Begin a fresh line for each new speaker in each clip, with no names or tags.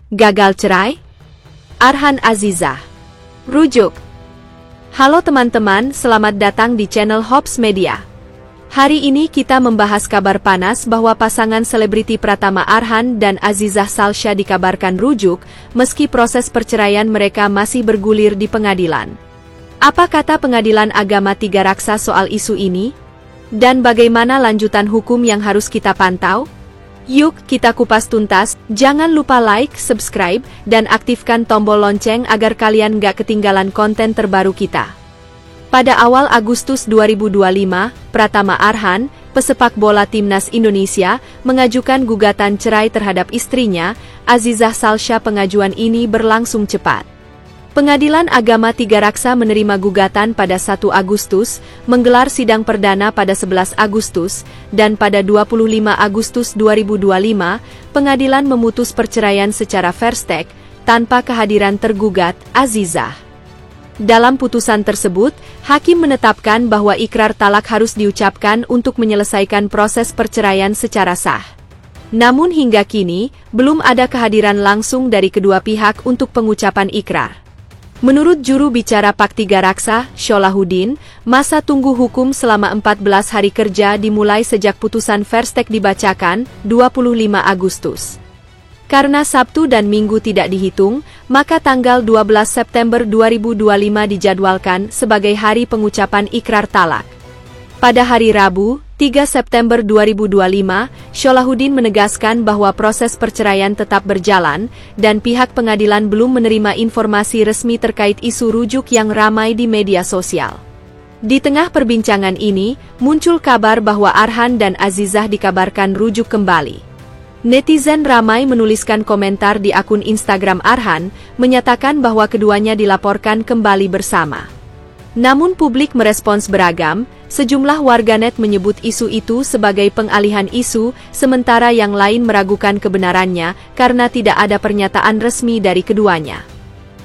Gagal cerai? Arhan Azizah. Rujuk. Halo teman-teman, selamat datang di channel Hops Media. Hari ini kita membahas kabar panas bahwa pasangan selebriti Pratama Arhan dan Azizah Salsha dikabarkan rujuk, meski proses perceraian mereka masih bergulir di pengadilan. Apa kata Pengadilan Agama Tiga Raksa soal isu ini? Dan bagaimana lanjutan hukum yang harus kita pantau? Yuk kita kupas tuntas, jangan lupa like, subscribe, dan aktifkan tombol lonceng agar kalian gak ketinggalan konten terbaru kita. Pada awal Agustus 2025, Pratama Arhan, pesepak bola timnas Indonesia, mengajukan gugatan cerai terhadap istrinya, Azizah Salsha. Pengajuan ini berlangsung cepat. Pengadilan Agama Tiga Raksa menerima gugatan pada 1 Agustus, menggelar sidang perdana pada 11 Agustus, dan pada 25 Agustus 2025, pengadilan memutus perceraian secara fair stake, tanpa kehadiran tergugat, Azizah. Dalam putusan tersebut, hakim menetapkan bahwa ikrar talak harus diucapkan untuk menyelesaikan proses perceraian secara sah. Namun hingga kini, belum ada kehadiran langsung dari kedua pihak untuk pengucapan ikrar. Menurut juru bicara Pak Tiga Raksa, Sholahuddin, masa tunggu hukum selama 14 hari kerja dimulai sejak putusan fair stake dibacakan, 25 Agustus. Karena Sabtu dan Minggu tidak dihitung, maka tanggal 12 September 2025 dijadwalkan sebagai hari pengucapan ikrar talak. Pada hari Rabu, 3 September 2025, Sholahuddin menegaskan bahwa proses perceraian tetap berjalan, dan pihak pengadilan belum menerima informasi resmi terkait isu rujuk yang ramai di media sosial. Di tengah perbincangan ini, muncul kabar bahwa Arhan dan Azizah dikabarkan rujuk kembali. Netizen ramai menuliskan komentar di akun Instagram Arhan, menyatakan bahwa keduanya dilaporkan kembali bersama. Namun publik merespons beragam, sejumlah warganet menyebut isu itu sebagai pengalihan isu, sementara yang lain meragukan kebenarannya karena tidak ada pernyataan resmi dari keduanya.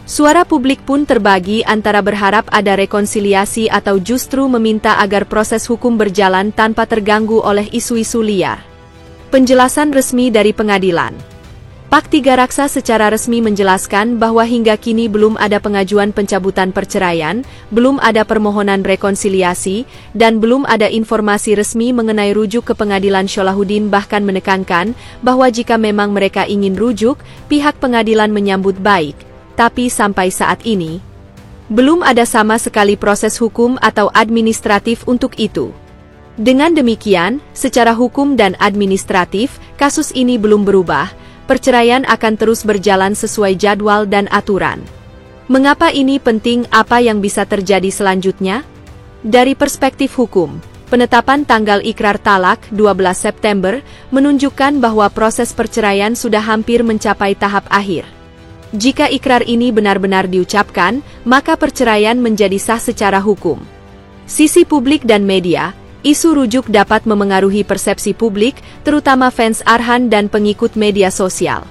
Suara publik pun terbagi antara berharap ada rekonsiliasi atau justru meminta agar proses hukum berjalan tanpa terganggu oleh isu-isu liar. Penjelasan resmi dari pengadilan. Pak Tiga Raksa secara resmi menjelaskan bahwa hingga kini belum ada pengajuan pencabutan perceraian, belum ada permohonan rekonsiliasi, dan belum ada informasi resmi mengenai rujuk ke pengadilan. Sholahuddin bahkan menekankan bahwa jika memang mereka ingin rujuk, pihak pengadilan menyambut baik, tapi sampai saat ini, belum ada sama sekali proses hukum atau administratif untuk itu. Dengan demikian, secara hukum dan administratif, kasus ini belum berubah. Perceraian akan terus berjalan sesuai jadwal dan aturan. Mengapa ini penting? Apa yang bisa terjadi selanjutnya? Dari perspektif hukum, penetapan tanggal ikrar talak 12 September menunjukkan bahwa proses perceraian sudah hampir mencapai tahap akhir. Jika ikrar ini benar-benar diucapkan, maka perceraian menjadi sah secara hukum. Sisi publik dan media. Isu rujuk dapat memengaruhi persepsi publik, terutama fans Arhan dan pengikut media sosial.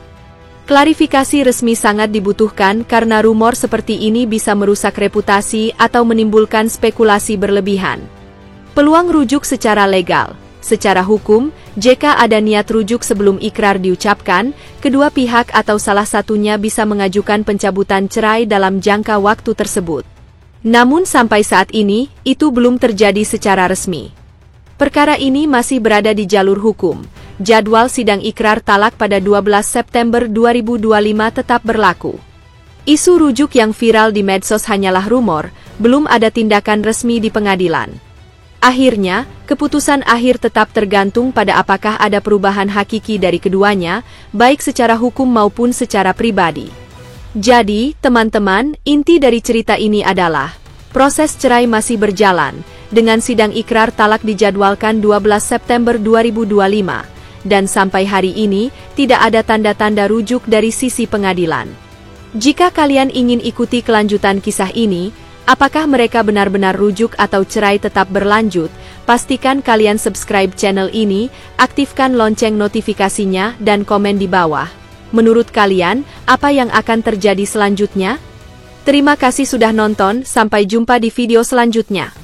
Klarifikasi resmi sangat dibutuhkan karena rumor seperti ini bisa merusak reputasi atau menimbulkan spekulasi berlebihan. Peluang rujuk secara legal. Secara hukum, jika ada niat rujuk sebelum ikrar diucapkan, kedua pihak atau salah satunya bisa mengajukan pencabutan cerai dalam jangka waktu tersebut. Namun sampai saat ini, itu belum terjadi secara resmi. Perkara ini masih berada di jalur hukum. Jadwal sidang ikrar talak pada 12 September 2025 tetap berlaku. Isu rujuk yang viral di medsos hanyalah rumor, belum ada tindakan resmi di pengadilan. Akhirnya, keputusan akhir tetap tergantung pada apakah ada perubahan hakiki dari keduanya, baik secara hukum maupun secara pribadi. Jadi, teman-teman, inti dari cerita ini adalah, proses cerai masih berjalan, dengan sidang ikrar talak dijadwalkan 12 September 2025, dan sampai hari ini, tidak ada tanda-tanda rujuk dari sisi pengadilan. Jika kalian ingin ikuti kelanjutan kisah ini, apakah mereka benar-benar rujuk atau cerai tetap berlanjut, pastikan kalian subscribe channel ini, aktifkan lonceng notifikasinya, dan komen di bawah. Menurut kalian, apa yang akan terjadi selanjutnya? Terima kasih sudah nonton, sampai jumpa di video selanjutnya.